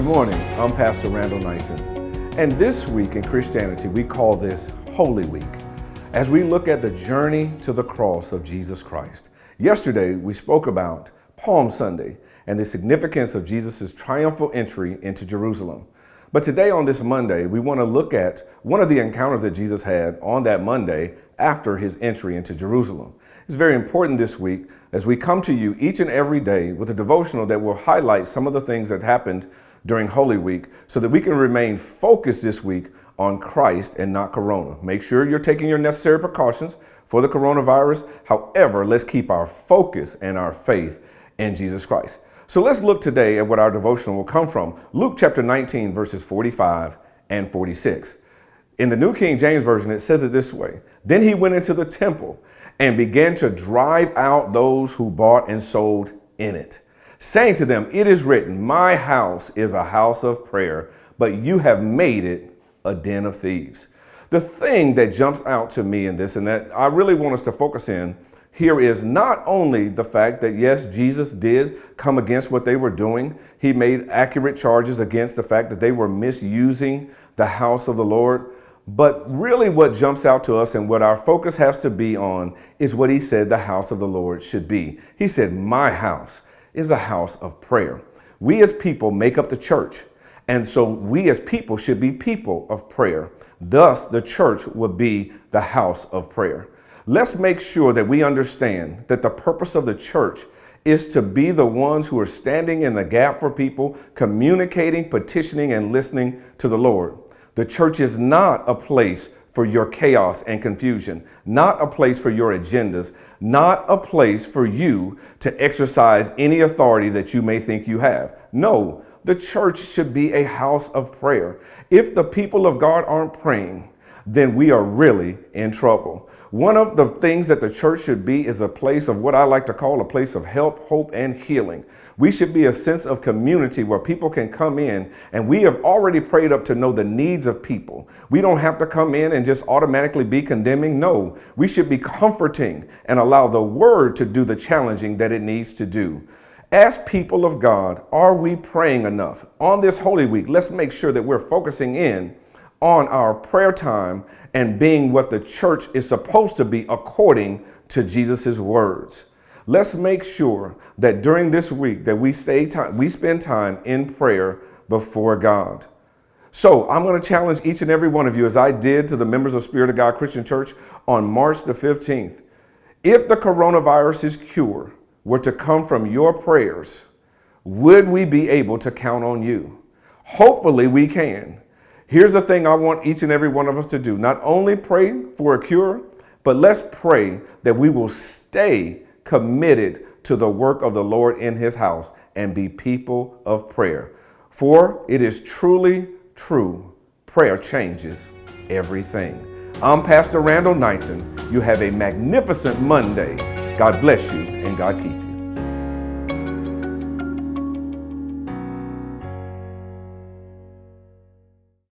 morning, I'm Pastor Randall Knighton, and this week in Christianity we call this Holy Week, as we look at the journey to the cross of Jesus Christ. Yesterday we spoke about Palm Sunday and the significance of Jesus' triumphal entry into Jerusalem. But today on this Monday, we want to look at one of the encounters that Jesus had on that Monday after his entry into Jerusalem. It's very important this week as we come to you each and every day with a devotional that will highlight some of the things that happened during Holy Week so that we can remain focused this week on Christ and not Corona. Make sure you're taking your necessary precautions for the coronavirus. However, let's keep our focus and our faith in Jesus Christ. So let's look today at what our devotional will come from. Luke chapter 19, verses 45 and 46. In the New King James Version, it says it this way. Then he went into the temple and began to drive out those who bought and sold in it, saying to them, "It is written, my house is a house of prayer, but you have made it a den of thieves." The thing that jumps out to me in this and that I really want us to focus in here is not only the fact that, yes, Jesus did come against what they were doing. He made accurate charges against the fact that they were misusing the house of the Lord. But really what jumps out to us and what our focus has to be on is what he said the house of the Lord should be. He said, my house is a house of prayer. We as people make up the church. And so we as people should be people of prayer. Thus, the church would be the house of prayer. Let's make sure that we understand that the purpose of the church is to be the ones who are standing in the gap for people, communicating, petitioning, and listening to the Lord. The church is not a place for your chaos and confusion, not a place for your agendas, not a place for you to exercise any authority that you may think you have. No, the church should be a house of prayer. If the people of God aren't praying, then we are really in trouble. One of the things that the church should be is a place of what I like to call a place of help, hope, and healing. We should be a sense of community where people can come in, and we have already prayed up to know the needs of people. We don't have to come in and just automatically be condemning. No, we should be comforting and allow the word to do the challenging that it needs to do. As people of God, are we praying enough? On this Holy Week, let's make sure that we're focusing in on our prayer time and being what the church is supposed to be according to Jesus's words. Let's make sure that during this week that we spend time in prayer before God. So I'm going to challenge each and every one of you, as I did to the members of Spirit of God Christian Church on March the 15th. If the coronavirus's cure were to come from your prayers, would we be able to count on you? Hopefully we can. Here's the thing I want each and every one of us to do. Not only pray for a cure, but let's pray that we will stay committed to the work of the Lord in his house and be people of prayer. For it is truly true. Prayer changes everything. I'm Pastor Randall Knighton. You have a magnificent Monday. God bless you and God keep you.